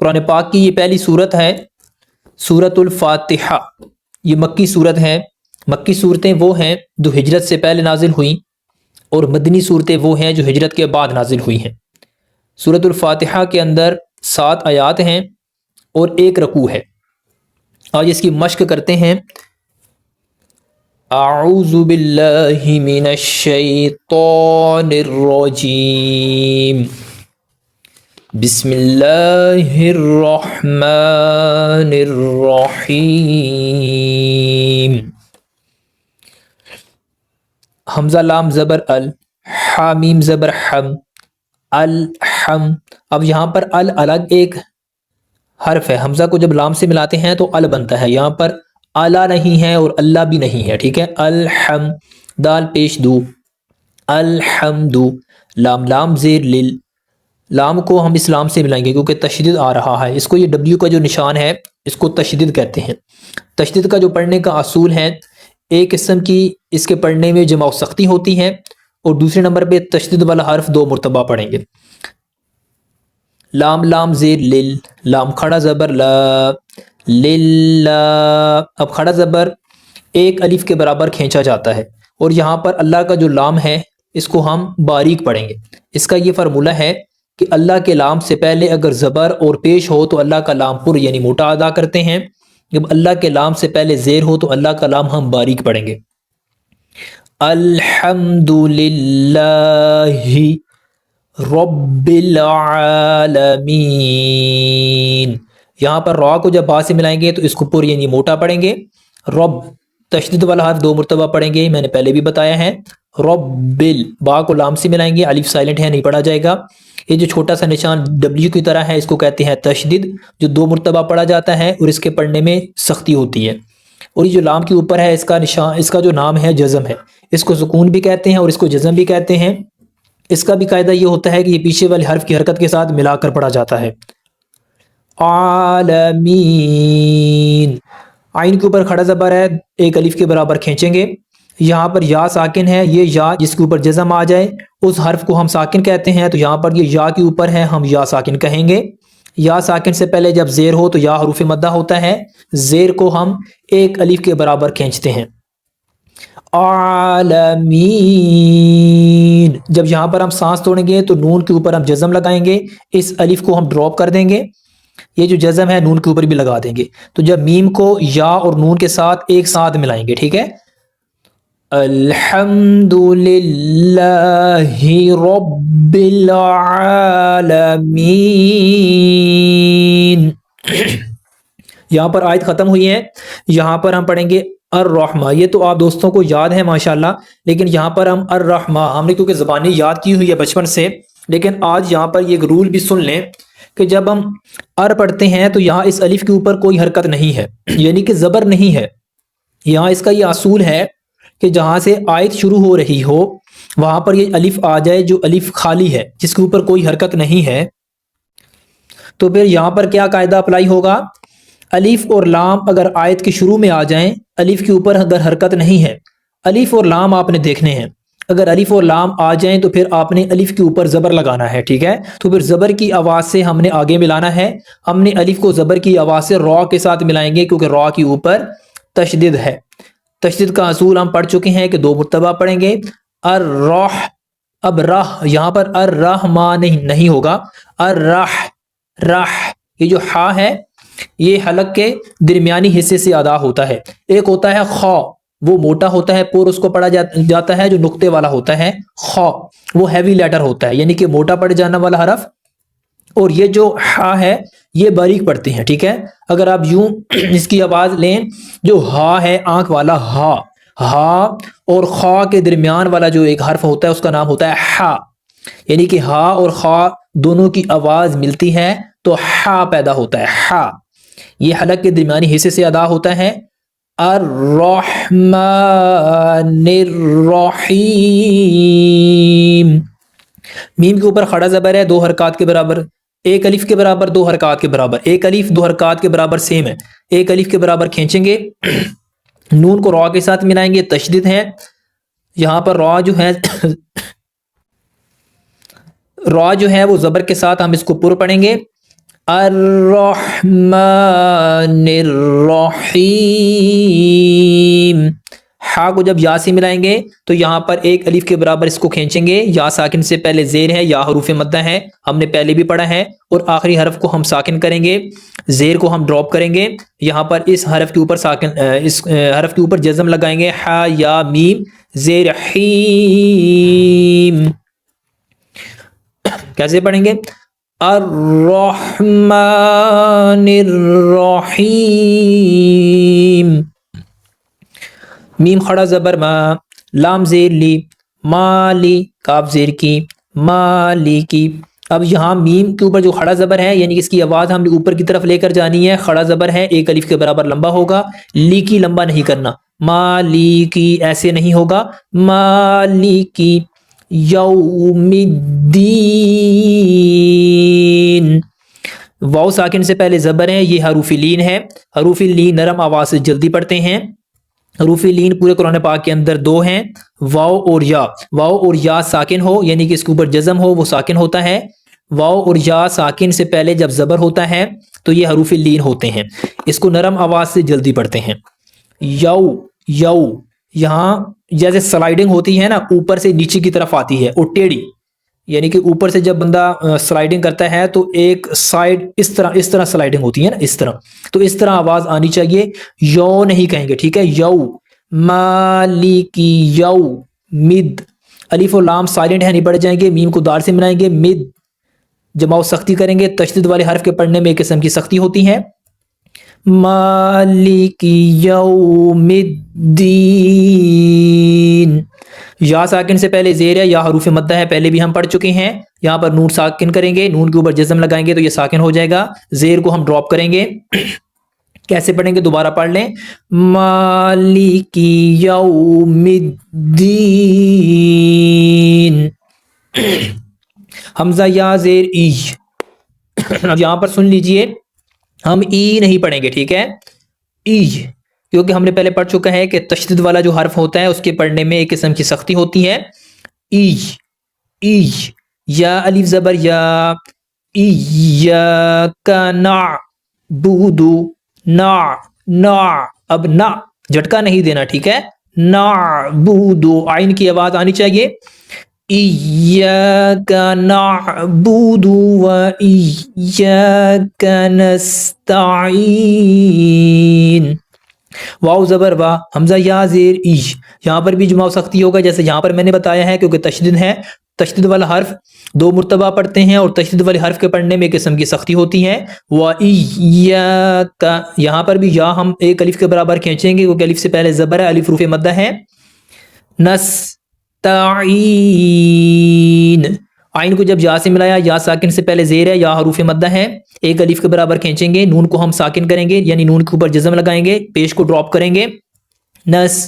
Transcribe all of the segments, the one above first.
قرآن پاک کی یہ پہلی صورت ہے سورۃ الفاتحہ. یہ مکی صورت ہے. مکی صورتیں وہ ہیں جو ہجرت سے پہلے نازل ہوئیں اور مدنی صورتیں وہ ہیں جو ہجرت کے بعد نازل ہوئی ہیں. سورۃ الفاتحہ کے اندر 7 آیات ہیں اور 1 رکوع ہے. آج اس کی مشق کرتے ہیں. اعوذ باللہ من الشیطان الرجیم بسم اللہ الرحمن الرحیم. حمزہ لام زبر ال، حامیم زبر حم، الحم. اب یہاں پر ال الگ ایک حرف ہے. حمزہ کو جب لام سے ملاتے ہیں تو ال بنتا ہے. یہاں پر الا نہیں ہے اور اللہ بھی نہیں ہے. ٹھیک ہے. الحم دال پیش دو، الحمد. لام لام زیر لل. لام کو ہم اس لام سے ملائیں گے کیونکہ تشدید آ رہا ہے. اس کو یہ ڈبلیو کا جو نشان ہے اس کو تشدید کہتے ہیں. تشدید کا جو پڑھنے کا اصول ہے، ایک قسم کی اس کے پڑھنے میں جمع و سختی ہوتی ہے اور دوسرے نمبر پہ تشدید والا حرف 2 مرتبہ پڑھیں گے. لام لام زیر لل. لام کھڑا زبر لا، للہ. اب کھڑا زبر 1 الف کے برابر کھینچا جاتا ہے اور یہاں پر اللہ کا جو لام ہے اس کو ہم باریک پڑھیں گے. اس کا یہ فارمولہ ہے کہ اللہ کے لام سے پہلے اگر زبر اور پیش ہو تو اللہ کا لام پر یعنی موٹا ادا کرتے ہیں. جب اللہ کے لام سے پہلے زیر ہو تو اللہ کا لام ہم باریک پڑھیں گے. الحمد للہ رب العالمین. یہاں پر را کو جب با سے ملائیں گے تو اس کو پر یعنی موٹا پڑھیں گے. رب تشدید والا حرف 2 مرتبہ پڑھیں گے، میں نے پہلے بھی بتایا ہے. رب با کو لام سے ملائیں گے، الف سائلنٹ ہے نہیں پڑھا جائے گا. یہ جو چھوٹا سا نشان ڈبلیو کی طرح ہے اس کو کہتے ہیں تشدید، جو 2 مرتبہ پڑھا جاتا ہے اور اس کے پڑھنے میں سختی ہوتی ہے. اور یہ جو لام کے اوپر ہے اس کا نشان، اس کا جو نام ہے جزم ہے. اس کو سکون بھی کہتے ہیں اور اس کو جزم بھی کہتے ہیں. اس کا بھی قاعدہ یہ ہوتا ہے کہ یہ پیچھے والے حرف کی حرکت کے ساتھ ملا کر پڑھا جاتا ہے. عالمین. عین کے اوپر کھڑا زبر ہے، 1 الف کے برابر کھینچیں گے. یہاں پر یا ساکن ہے، یہ یا جس کے اوپر جزم آ جائے اس حرف کو ہم ساکن کہتے ہیں. تو یہاں پر یہ یا کے اوپر ہے، ہم یا ساکن کہیں گے. یا ساکن سے پہلے جب زیر ہو تو یا حروف مدہ ہوتا ہے. زیر کو ہم 1 الف کے برابر کھینچتے ہیں. عالمین. جب یہاں پر ہم سانس توڑیں گے تو نون کے اوپر ہم جزم لگائیں گے، اس الف کو ہم ڈراپ کر دیں گے. یہ جو جزم ہے نون کے اوپر بھی لگا دیں گے. تو جب میم کو یا اور نون کے ساتھ ایک ساتھ ملائیں گے، ٹھیک ہے. الحمد للہ رب العالمین. یہاں پر آیت ختم ہوئی ہے. یہاں پر ہم پڑھیں گے الرحمہ. یہ تو آپ دوستوں کو یاد ہے ماشاءاللہ، لیکن یہاں پر ہم الرحمہ ہم نے کیونکہ زبانی یاد کی ہوئی ہے بچپن سے، لیکن آج یہاں پر یہ رول بھی سن لیں کہ جب ہم پڑھتے ہیں تو یہاں اس الف کے اوپر کوئی حرکت نہیں ہے، یعنی کہ زبر نہیں ہے. یہاں اس کا یہ اصول ہے کہ جہاں سے آیت شروع ہو رہی ہو وہاں پر یہ الف آ جائے جو الف خالی ہے، جس کے اوپر کوئی حرکت نہیں ہے. تو پھر یہاں پر کیا قاعدہ اپلائی ہوگا؟ الف اور لام اگر آیت کے شروع میں آ جائیں، الف کے اوپر اگر حرکت نہیں ہے، الف اور لام آپ نے دیکھنے ہیں. اگر الف اور لام آ جائیں تو پھر آپ نے الف کے اوپر زبر لگانا ہے، ٹھیک ہے. تو پھر زبر کی آواز سے ہم نے آگے ملانا ہے. ہم نے الف کو زبر کی آواز سے را کے ساتھ ملائیں گے کیونکہ را کے اوپر تشدید ہے. تشدید کا اصول ہم پڑھ چکے ہیں کہ 2 مرتبہ پڑھیں گے. الرح. اب راہ یہاں پر الرحمٰ نہیں ہوگا، الرح رح. یہ جو ہا ہے یہ حلق کے درمیانی حصے سے ادا ہوتا ہے. ایک ہوتا ہے خا، وہ موٹا ہوتا ہے، پور اس کو پڑھا جاتا ہے جو نقطے والا ہوتا ہے. خا وہ ہیوی لیٹر ہوتا ہے یعنی کہ موٹا پڑھ جانا والا حرف. اور یہ جو ہا ہے یہ باریک پڑھتے ہیں، ٹھیک ہے. اگر آپ یوں اس کی آواز لیں، جو ہا ہے آنکھ والا ہا، ہا اور خا کے درمیان والا جو ایک حرف ہوتا ہے اس کا نام ہوتا ہے ہا. یعنی کہ ہا اور خا دونوں کی آواز ملتی ہے تو ہا پیدا ہوتا ہے، ہا. یہ حلق کے درمیانی حصے سے ادا ہوتا ہے. الرحمن الرحیم. میم کے اوپر کھڑا زبر ہے 2 حرکات کے برابر، 1 الف کے برابر 2 حرکات کے برابر. 1 الف 2 حرکات کے برابر سیم ہے. 1 الف کے برابر کھینچیں گے، نون کو را کے ساتھ ملائیں گے، تشدید ہے. یہاں پر را جو ہے وہ زبر کے ساتھ ہم اس کو پر پڑھیں گے. الرحمن الرحیم. ہا کو جب یا سے ملائیں گے تو یہاں پر ایک الف کے برابر اس کو کھینچیں گے. یا ساکن سے پہلے زیر ہے، یا حروف مدہ ہے، ہم نے پہلے بھی پڑھا ہے. اور آخری حرف کو ہم ساکن کریں گے، زیر کو ہم ڈراپ کریں گے. یہاں پر اس حرف کے اوپر ساکن اس حرف کے اوپر جزم لگائیں گے، ہا یا میم زیر حیم. کیسے پڑھیں گے؟ الرحمن الرحیم. میم کھڑا زبر ما، لام زیر لی، مالی کاف زیر کی، مالی کی. اب یہاں میم کے اوپر جو کھڑا زبر ہے یعنی کہ اس کی آواز ہم نے اوپر کی طرف لے کر جانی ہے. کھڑا زبر ہے، ایک الف کے برابر لمبا ہوگا. لی کی لمبا نہیں کرنا، مالی کی ایسے نہیں ہوگا، مالی کی. یوم الدین. واو ساکن سے پہلے زبر ہے، یہ حروف لین ہے. حروف لین نرم آواز سے جلدی پڑھتے ہیں. حروف لین پورے قرآن پاک کے اندر دو ہیں، واو اور یا. واو اور یا ساکن ہو یعنی کہ اس کے اوپر جزم ہو وہ ساکن ہوتا ہے. واو اور یا ساکن سے پہلے جب زبر ہوتا ہے تو یہ حروف لین ہوتے ہیں. اس کو نرم آواز سے جلدی پڑھتے ہیں. یو یو، یہاں جیسے سلائیڈنگ ہوتی ہے نا، اوپر سے نیچے کی طرف آتی ہے اور ٹیڑھی، یعنی کہ اوپر سے جب بندہ سلائیڈنگ کرتا ہے تو ایک سائیڈ اس طرح سلائیڈنگ ہوتی ہے نا، اس طرح. تو اس طرح آواز آنی چاہیے. یو نہیں کہیں گے، ٹھیک ہے؟ یو. مالکی یو. مد الف و لام سائلنٹ ہے، نہیں پڑھ جائیں گے. میم کو دال سے ملائیں گے، مد. جماؤ سختی کریں گے، تشدید والے حرف کے پڑھنے میں ایک قسم کی سختی ہوتی ہے. مالکی یوم الدین. یا ساکن سے پہلے زیر ہے، یا حروف مدہ ہے، پہلے بھی ہم پڑھ چکے ہیں. یہاں پر نون ساکن کریں گے، نون کے اوپر جزم لگائیں گے تو یہ ساکن ہو جائے گا. زیر کو ہم ڈراپ کریں گے. کیسے پڑھیں گے؟ دوبارہ پڑھ لیں. مالکی یوم الدین. حمزہ یا زیر ای. اب یہاں پر سن لیجئے، ہم ای نہیں پڑھیں گے، ٹھیک ہے؟ ای، کیونکہ ہم نے پہلے پڑھ چکا ہے کہ تشدید والا جو حرف ہوتا ہے اس کے پڑھنے میں ایک قسم کی سختی ہوتی ہے. ای ای. یا الف زبر یا، ایاک نعبد. نا نا، اب نا جھٹکا نہیں دینا، ٹھیک ہے؟ نعبد، عین کی آواز آنی چاہیے. ایاک نعبد و ایاک نستعین. واو زبر وا، حمزہ یا زیر ای. یہاں پر بھی جماؤ سختی ہوگا جیسے یہاں پر میں نے بتایا ہے، کیونکہ تشدید ہے. تشدید والا حرف دو مرتبہ پڑھتے ہیں اور تشدید والے حرف کے پڑھنے میں ایک قسم کی سختی ہوتی ہے. وَإِيَّاكَ، یہاں پر بھی یا ہم ایک الف کے برابر کھینچیں گے کیونکہ الف سے پہلے زبر ہے، الف حروف مدہ ہے. نستعین. عین کو جب یا سے ملایا، یا ساکن سے پہلے زیر ہے، یا حروف مدہ ہے، ایک الف کے برابر کھینچیں گے. نون کو ہم ساکن کریں گے یعنی نون کے اوپر جزم لگائیں گے، پیش کو ڈراپ کریں گے. نستعین.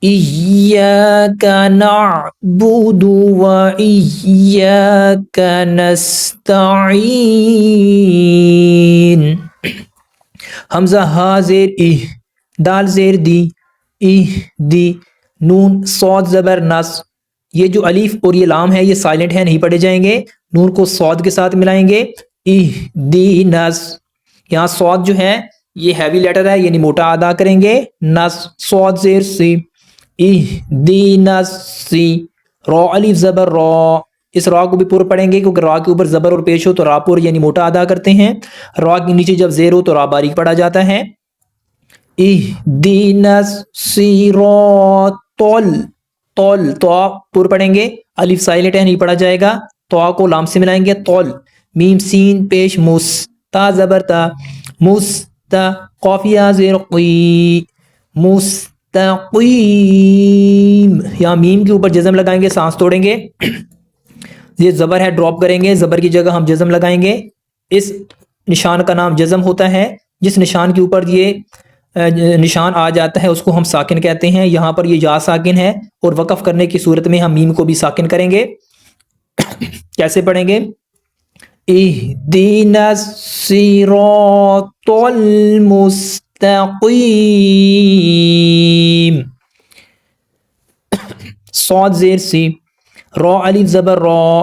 ایاک نعبد و ایاک نستعین. حمزہ ہا زیر ای، دال زیر دی، ای دی. نون صاد زبر نس. یہ جو الف اور یہ لام ہے یہ سائلنٹ ہے، نہیں پڑھے جائیں گے. نون کو صاد کے ساتھ ملائیں گے، ای دی نس. یہاں صاد جو ہے یہ ہیوی لیٹر ہے یعنی موٹا ادا کریں گے. نس صاد زیر سی، اہدینا سی. را الف زبر را، اس را کو بھی پور پڑھیں گے کیونکہ را کے اوپر زبر اور پیش ہو تو را پور یعنی موٹا ادا کرتے ہیں. را کے نیچے جب زیر ہو تو را باریک پڑھا جاتا ہے. اہدینا الصراط. طول تو پور پڑھیں گے، الف سائلنٹ ہے، نہیں پڑھا جائے گا. تو کو لام سے ملائیں گے، طول. میم سین پیش مس، تا زبر تا، مستا. قافیہ زیر قی، مستقیم. یہاں میم کے اوپر جزم لگائیں گے، سانس توڑیں گے. یہ زبر ہے، ڈراپ کریں گے، زبر کی جگہ ہم جزم لگائیں گے. اس نشان کا نام جزم ہوتا ہے. جس نشان کے اوپر یہ نشان آ جاتا ہے اس کو ہم ساکن کہتے ہیں. یہاں پر یہ یا ساکن ہے اور وقف کرنے کی صورت میں ہم میم کو بھی ساکن کریں گے. کیسے پڑھیں گے؟ اہدینا الصراط المستقیم. صاد زیر سی، را الف زبر را،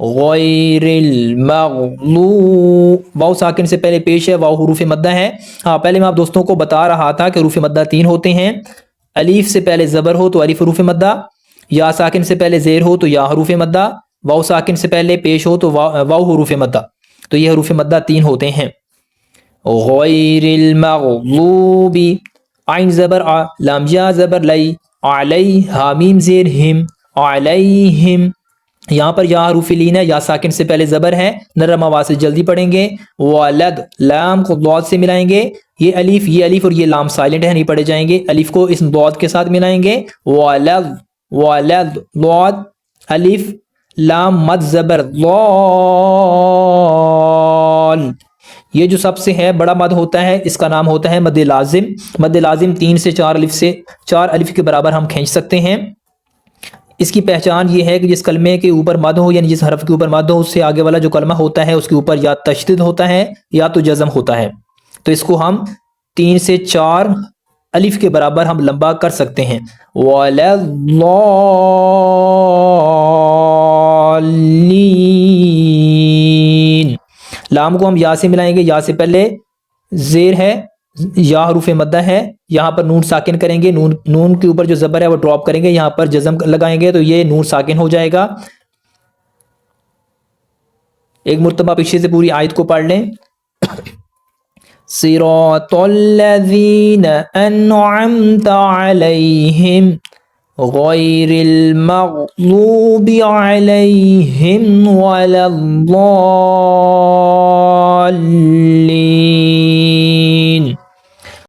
غیر المغضوب، واو ساکن سے پہلے پیش ہے، واو حروف مدہ ہے۔ ہاں پہلے میں آپ دوستوں کو بتا رہا تھا کہ حروف مدہ 3 ہوتے ہیں، الف سے پہلے زبر ہو تو الف حروف مدہ، یا ساکن سے پہلے زیر ہو تو یا حروف مدہ، واو ساکن سے پہلے پیش ہو تو واو حروف مدہ، تو یہ حروف مدہ 3 ہوتے ہیں۔ غیر المغضوب، عین زبر آ، لام یا زبر لئی، علی، حامیم زیر ہم، علیہم، یہاں پر یا حروف لین ہے، یا ساکن سے پہلے زبر ہے، نرم آواز سے جلدی پڑھیں گے۔ ولد، لام کو ضاد سے ملائیں گے، یہ الف اور یہ لام سائلنٹ ہے، نہیں پڑھے جائیں گے، الف کو اس ضاد کے ساتھ ملائیں گے۔ ولد، ولد، ضاد، الف، لام مد زبر ضال، یہ جو سب سے ہے بڑا مد ہوتا ہے، اس کا نام ہوتا ہے مد لازم۔ مد لازم 3 سے 4 الف کے برابر ہم کھینچ سکتے ہیں۔ اس کی پہچان یہ ہے کہ جس کلمے کے اوپر مد ہو، یعنی جس حرف کے اوپر مد ہو، اس سے آگے والا جو کلمہ ہوتا ہے اس کے اوپر یا تشدید ہوتا ہے یا تو جزم ہوتا ہے، تو اس کو ہم 3 سے 4 الف کے برابر ہم لمبا کر سکتے ہیں۔ وَلَضَّالِّينَ، لام کو ہم یا سے ملائیں گے، یا سے پہلے زیر ہے، یا حروف مدہ ہے، یہاں پر نون ساکن کریں گے، نون کے اوپر جو زبر ہے وہ ڈراپ کریں گے، یہاں پر جزم لگائیں گے تو یہ نون ساکن ہو جائے گا۔ ایک مرتبہ پیچھے سے پوری آیت کو پڑھ لیں۔ صراط الذین انعمت علیہم غیر المغضوب علیہم ولا الضالین۔